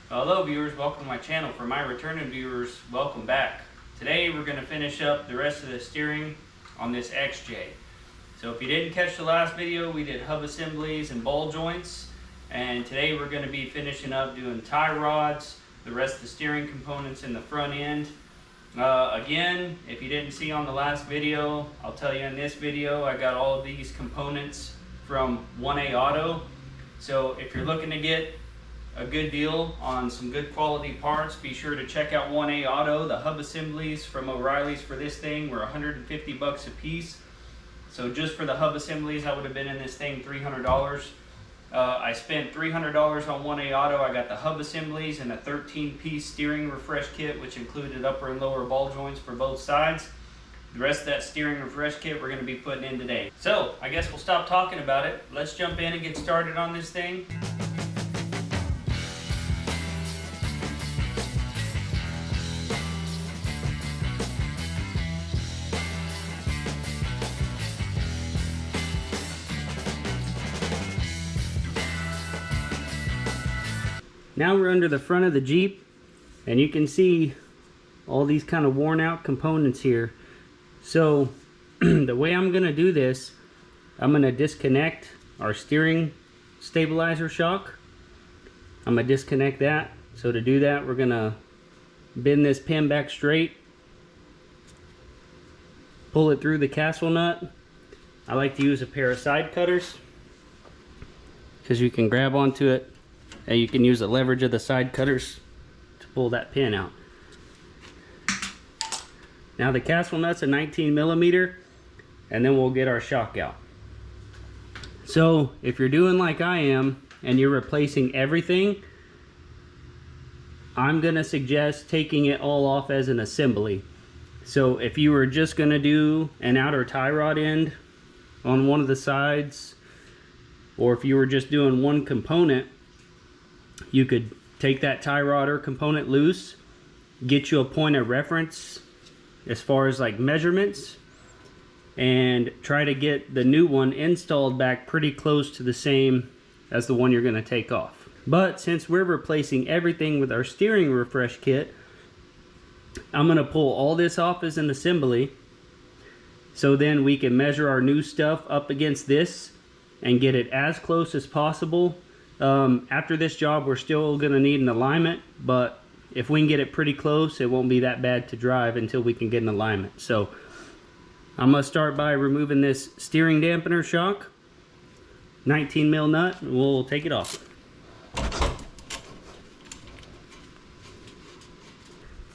Hello viewers, welcome to my channel. For my returning viewers, welcome back. Today we're going to finish up the rest of the steering on this XJ. So if you didn't catch the last video, we did hub assemblies and ball joints. And today we're going to be finishing up doing tie rods, the rest of the steering components in the front end. Again, if you didn't see on the last video, I'll tell you in this video, I got all of these components from 1A Auto. So if you're looking to get a good deal on some good quality parts, be sure to check out 1A Auto. The hub assemblies from O'Reilly's for this thing were 150 bucks a piece. So just for the hub assemblies, I would have been in this thing $300. I spent $300 on 1A Auto. I got the hub assemblies and a 13-piece steering refresh kit, which included upper and lower ball joints for both sides. The rest of that steering refresh kit we're going to be putting in today. So I guess we'll stop talking about it. Let's jump in and get started on this thing. Now we're under the front of the Jeep, and you can see all these kind of worn out components here. So the way I'm going to do this, I'm going to disconnect our steering stabilizer shock. I'm going to disconnect that. So to do that, we're going to bend this pin back straight, pull it through the castle nut. I like to use a pair of side cutters because you can grab onto it. And you can use the leverage of the side cutters to pull that pin out. Now the castle nut's a 19mm, and then we'll get our shock out. So if you're doing like I am and you're replacing everything, I'm gonna suggest taking it all off as an assembly. So if you were just gonna do an outer tie rod end on one of the sides, or if you were just doing one component, you could take that tie rod or component loose, get you a point of reference as far as like measurements, and try to get the new one installed back pretty close to the same as the one you're going to take off. But since we're replacing everything with our steering refresh kit, I'm going to pull all this off as an assembly, so then we can measure our new stuff up against this and get it as close as possible. After this job, we're still going to need an alignment, but if we can get it pretty close, it won't be that bad to drive until we can get an alignment. So I'm going to start by removing this steering dampener shock, 19mm nut, and we'll take it off.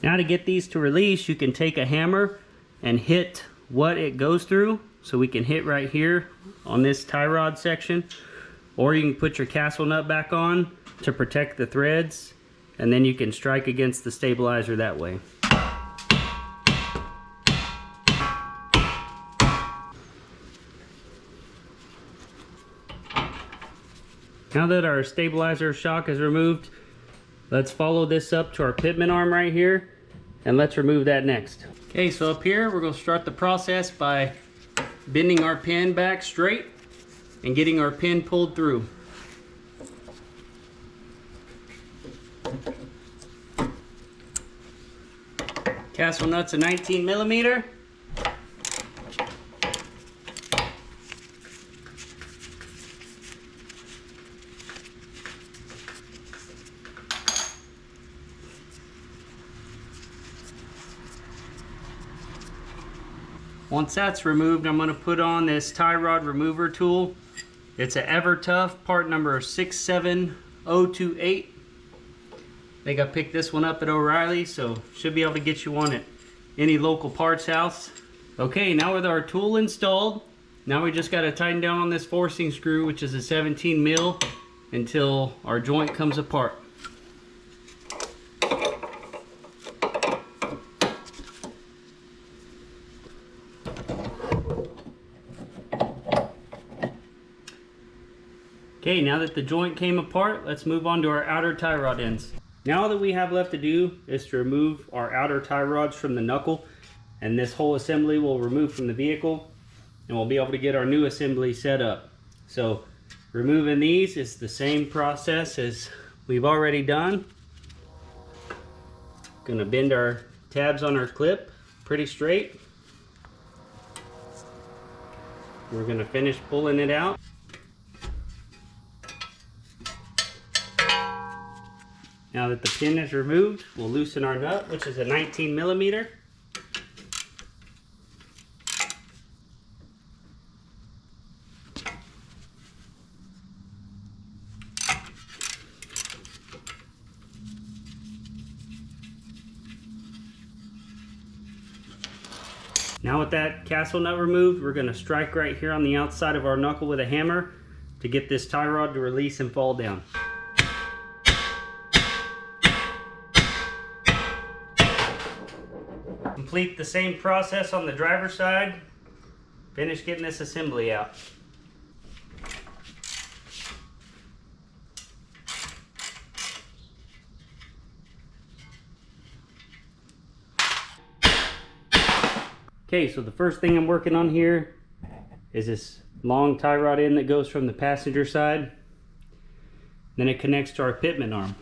Now to get these to release, you can take a hammer and hit what it goes through. So we can hit right here on this tie rod section. Or you can put your castle nut back on to protect the threads, and then you can strike against the stabilizer that way. Now that our stabilizer shock is removed, let's follow this up to our pitman arm right here, and let's remove that next. Okay, so up here we're going to start the process by bending our pin back straight and getting our pin pulled through. Castle nut's a 19mm. Once that's removed, I'm going to put on this tie rod remover tool. It's an EverTough, part number 67028. I think I picked this one up at O'Reilly, so should be able to get you one at any local parts house. Okay, now with our tool installed, now we just got to tighten down on this forcing screw, which is a 17mm, until our joint comes apart. Okay, now that the joint came apart, let's move on to our outer tie rod ends. Now all that we have left to do is to remove our outer tie rods from the knuckle, and this whole assembly will remove from the vehicle, and we'll be able to get our new assembly set up. So removing these is the same process as we've already done. Gonna bend our tabs on our clip pretty straight. We're gonna finish pulling it out. Now that the pin is removed, we'll loosen our nut, which is a 19 millimeter. Now with that castle nut removed, we're going to strike right here on the outside of our knuckle with a hammer to get this tie rod to release and fall down. Complete the same process on the driver's side. Finish getting this assembly out. Okay, so the first thing I'm working on here is this long tie rod end that goes from the passenger side. Then it connects to our pitman arm.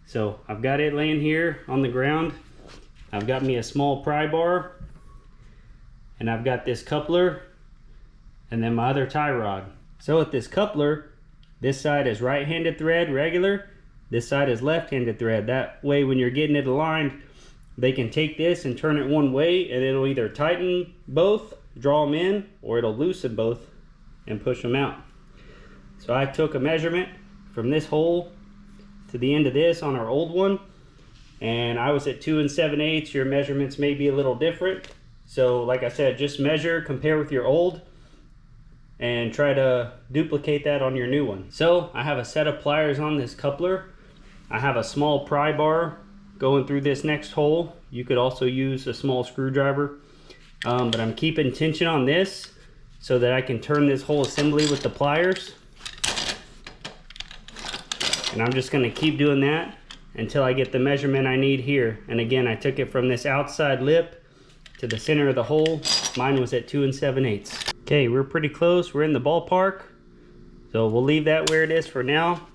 So I've got it laying here on the ground. I've got me a small pry bar, and I've got this coupler, and then my other tie rod. So with this coupler, this side is right-handed thread, regular. This side is left-handed thread. That way when you're getting it aligned, they can take this and turn it one way, and it'll either tighten both, draw them in, or it'll loosen both and push them out. So I took a measurement from this hole to the end of this on our old one, and I was at 2 7/8. Your measurements may be a little different. So like I said, just measure, compare with your old, and try to duplicate that on your new one. So I have a set of pliers on this coupler. I have a small pry bar going through this next hole. You could also use a small screwdriver, but I'm keeping tension on this so that I can turn this whole assembly with the pliers. And I'm just gonna keep doing that until I get the measurement I need here. And again, I took it from this outside lip to the center of the hole. Mine was at 2 7/8. Okay, we're pretty close. We're in the ballpark. So we'll leave that where it is for now.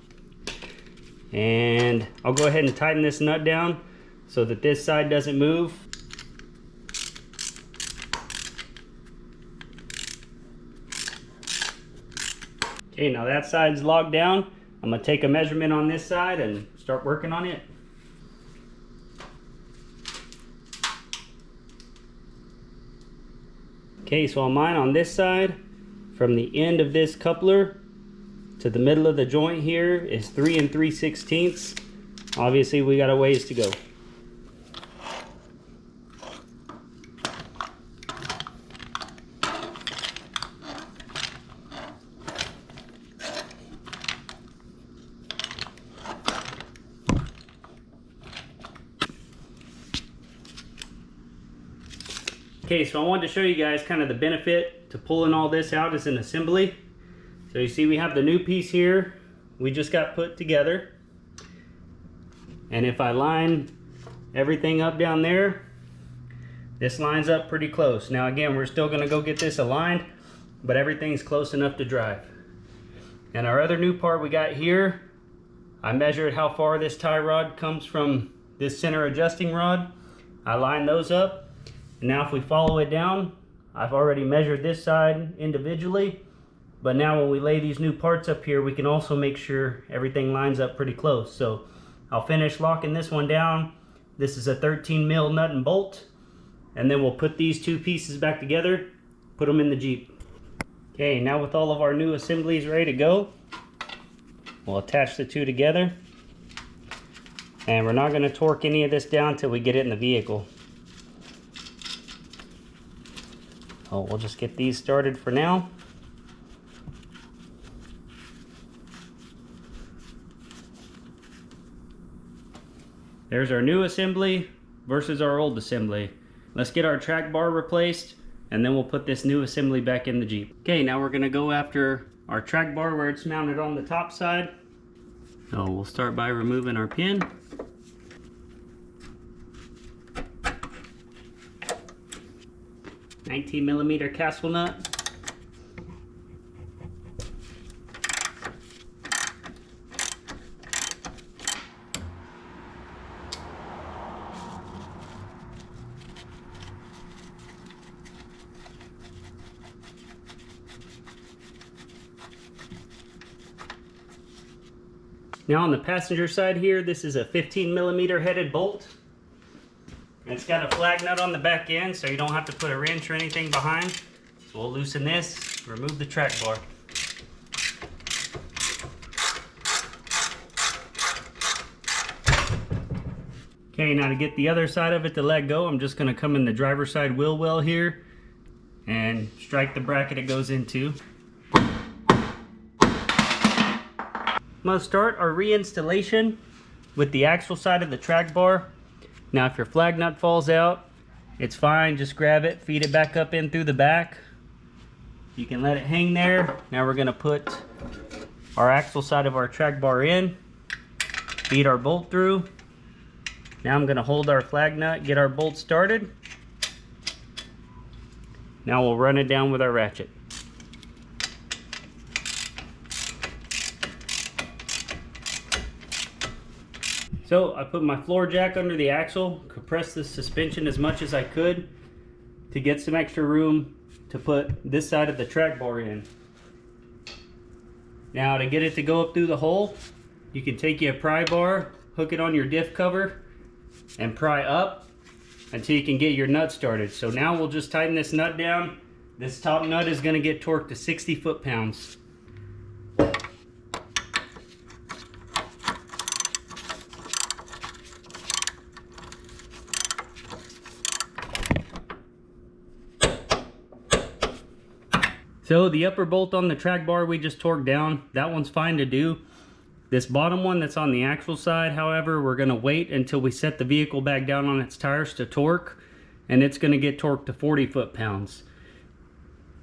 And I'll go ahead and tighten this nut down so that this side doesn't move. Okay, now that side's locked down. I'm gonna take a measurement on this side and start working on it. Okay, so on mine, on this side, from the end of this coupler to the middle of the joint here is 3 3/16. Obviously we got a ways to go. Okay, so I wanted to show you guys kind of the benefit to pulling all this out as an assembly. So you see we have the new piece here we just got put together. And if I line everything up down there, this lines up pretty close. Now again, we're still gonna go get this aligned, but everything's close enough to drive. And our other new part we got here, I measured how far this tie rod comes from this center adjusting rod. I lined those up. And now if we follow it down, I've already measured this side individually. But now when we lay these new parts up here, we can also make sure everything lines up pretty close. So I'll finish locking this one down. This is a 13 mil nut and bolt. And then we'll put these two pieces back together, put them in the Jeep. Okay, now with all of our new assemblies ready to go, we'll attach the two together. And we're not gonna torque any of this down until we get it in the vehicle. So we'll just get these started for now. There's our new assembly versus our old assembly. Let's get our track bar replaced, and then we'll put this new assembly back in the Jeep. Okay, now we're gonna go after our track bar where it's mounted on the top side. So we'll start by removing our pin. $19mm castle nut. Now on the passenger side here, this is a 15mm headed bolt. It's got a flag nut on the back end, so you don't have to put a wrench or anything behind. So we'll loosen this, remove the track bar. Okay, now to get the other side of it to let go, I'm just going to come in the driver's side wheel well here and strike the bracket it goes into. I'm going to start our reinstallation with the axle side of the track bar. Now if your flag nut falls out, it's fine, just grab it, feed it back up in through the back. You can let it hang there. Now we're going to put our axle side of our track bar in, feed our bolt through. Now I'm going to hold our flag nut, get our bolt started. Now we'll run it down with our ratchet. So I put my floor jack under the axle, compressed the suspension as much as I could to get some extra room to put this side of the track bar in. Now to get it to go up through the hole, you can take your pry bar, hook it on your diff cover, and pry up until you can get your nut started. So now we'll just tighten this nut down. This top nut is going to get torqued to 60 foot-pounds. So the upper bolt on the track bar we just torqued down, that one's fine to do. This bottom one that's on the axle side, however, we're going to wait until we set the vehicle back down on its tires to torque, and it's going to get torqued to 40 foot-pounds.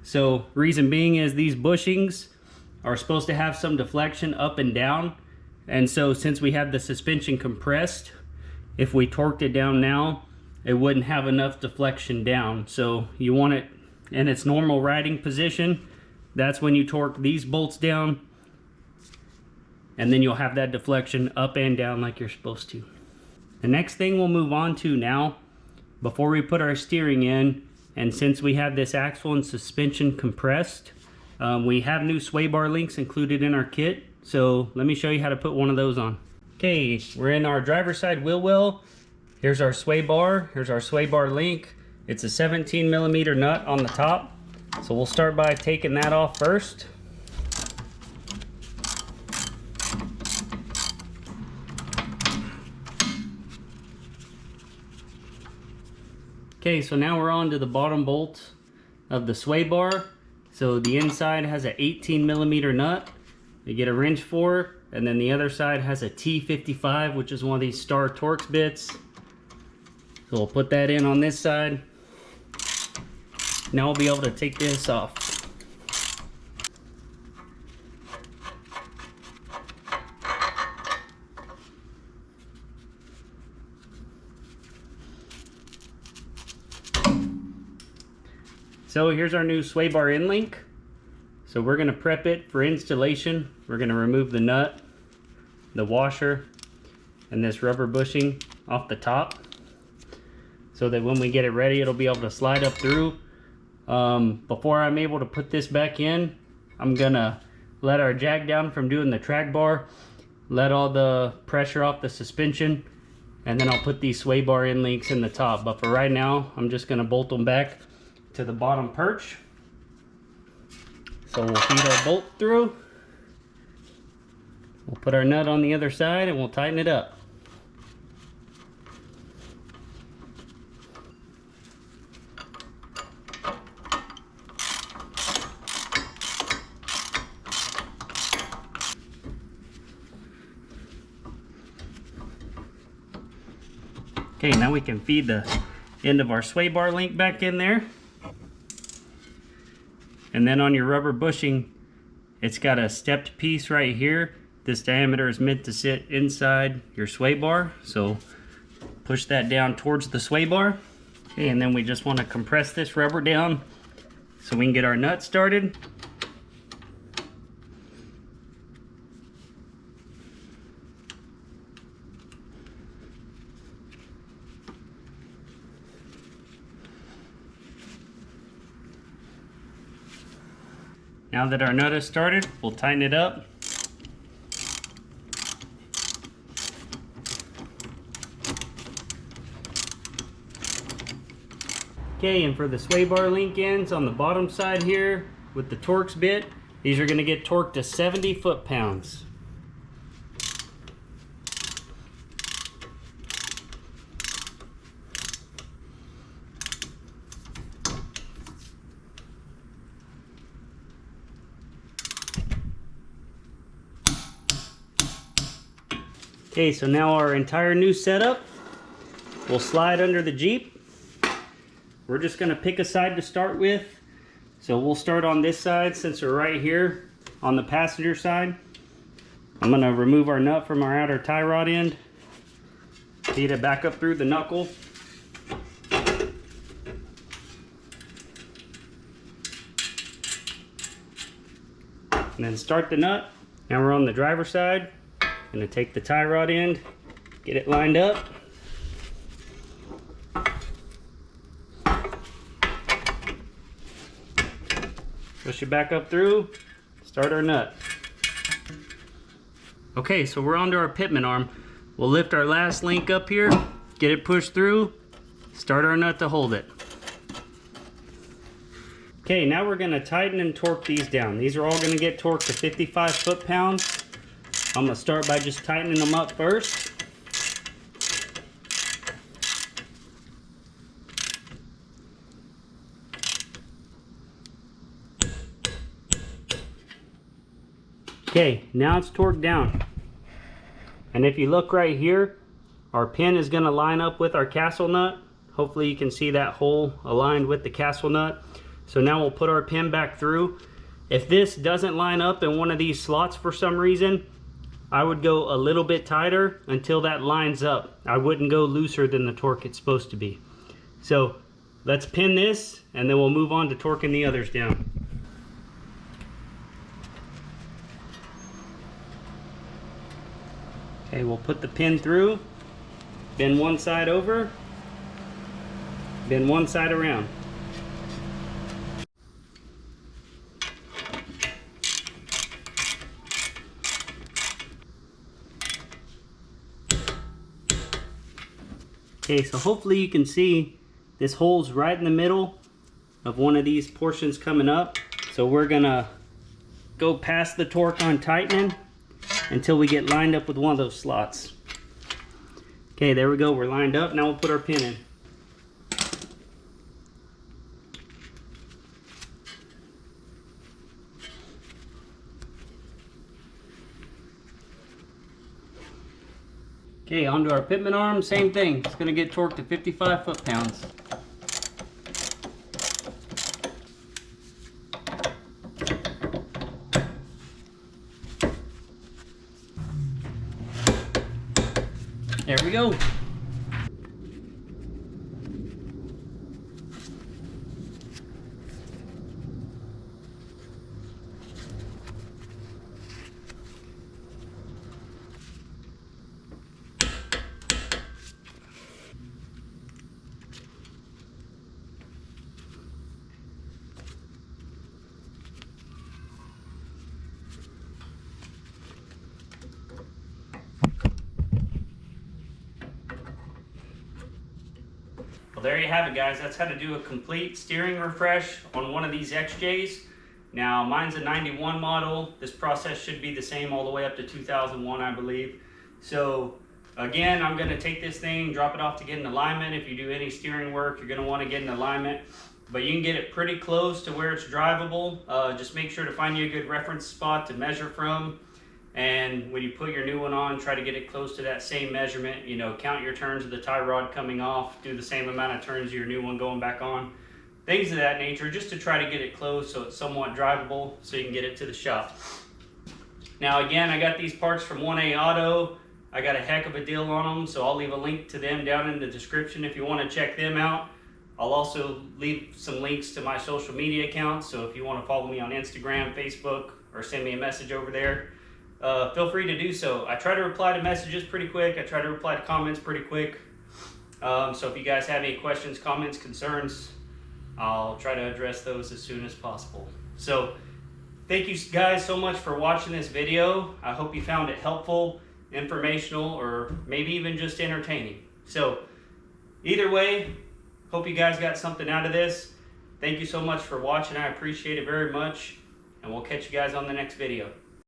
So reason being is these bushings are supposed to have some deflection up and down, and so since we have the suspension compressed, if we torqued it down now, it wouldn't have enough deflection down. So you want it in its normal riding position. That's when you torque these bolts down, and then you'll have that deflection up and down like you're supposed to. The next thing we'll move on to now, before we put our steering in, and since we have this axle and suspension compressed, we have new sway bar links included in our kit. So let me show you how to put one of those on. Okay, we're in our driver's side wheel well. Here's our sway bar. Here's our sway bar link. It's a 17mm nut on the top. So we'll start by taking that off first. Okay, so now we're on to the bottom bolt of the sway bar. So the inside has an 18mm nut. You get a wrench for, and then the other side has a T55, which is one of these Star Torx bits. So we'll put that in on this side. Now we'll be able to take this off. So here's our new sway bar in link. So we're going to prep it for installation. We're going to remove the nut, the washer, and this rubber bushing off the top, so that when we get it ready, it'll be able to slide up through. Before I'm able to put this back in, I'm gonna let our jack down from doing the track bar, let all the pressure off the suspension, and then I'll put these sway bar in links in the top. But for right now, I'm just gonna bolt them back to the bottom perch. So we'll feed our bolt through. We'll put our nut on the other side and we'll tighten it up. Okay, now we can feed the end of our sway bar link back in there. And then on your rubber bushing, it's got a stepped piece right here. This diameter is meant to sit inside your sway bar. So push that down towards the sway bar. Okay, and then we just want to compress this rubber down so we can get our nut started. Now that our nut is started, we'll tighten it up. Okay, and for the sway bar link ends on the bottom side here with the Torx bit, these are going to get torqued to 70 foot-pounds. Okay, so now our entire new setup will slide under the Jeep. We're just going to pick a side to start with. So we'll start on this side since we're right here on the passenger side. I'm going to remove our nut from our outer tie rod end. Feed it back up through the knuckle. And then start the nut. Now we're on the driver's side. I'm going to take the tie rod end, get it lined up. Push it back up through, start our nut. Okay, so we're onto our pitman arm. We'll lift our last link up here, get it pushed through, start our nut to hold it. Okay, now we're going to tighten and torque these down. These are all going to get torqued to 55 foot-pounds. I'm going to start by just tightening them up first. Okay, now it's torqued down. And if you look right here, our pin is going to line up with our castle nut. Hopefully you can see that hole aligned with the castle nut. So now we'll put our pin back through. If this doesn't line up in one of these slots for some reason, I would go a little bit tighter until that lines up. I wouldn't go looser than the torque it's supposed to be. So let's pin this and then we'll move on to torquing the others down. Okay, we'll put the pin through, bend one side over, bend one side around. Okay, so hopefully you can see this hole's right in the middle of one of these portions coming up. So we're gonna go past the torque on tightening until we get lined up with one of those slots. Okay, there we go, we're lined up. Now we'll put our pin in. Okay, onto our pitman arm, same thing. It's gonna get torqued to 55 foot-pounds. There we go. Well, there you have it, guys. That's how to do a complete steering refresh on one of these XJs. Now, mine's a 91 model. This process should be the same all the way up to 2001, I believe. So, again, I'm going to take this thing, drop it off to get in alignment. If you do any steering work, you're going to want to get in alignment. But you can get it pretty close to where it's drivable. Just make sure to find you a good reference spot to measure from. And when you put your new one on, try to get it close to that same measurement. You know, count your turns of the tie rod coming off, do the same amount of turns of your new one going back on. Things of that nature, just to try to get it close so it's somewhat drivable so you can get it to the shop. Now again, I got these parts from 1A Auto. I got a heck of a deal on them, so I'll leave a link to them down in the description if you want to check them out. I'll also leave some links to my social media accounts, so if you want to follow me on Instagram, Facebook, or send me a message over there, feel free to do so. I try to reply to messages pretty quick. I try to reply to comments pretty quick. So if you guys have any questions, comments, concerns, I'll try to address those as soon as possible. So thank you guys so much for watching this video. I hope you found it helpful, informational, or maybe even just entertaining. So either way, Hope you guys got something out of this. Thank you so much for watching. I appreciate it very much. And we'll catch you guys on the next video.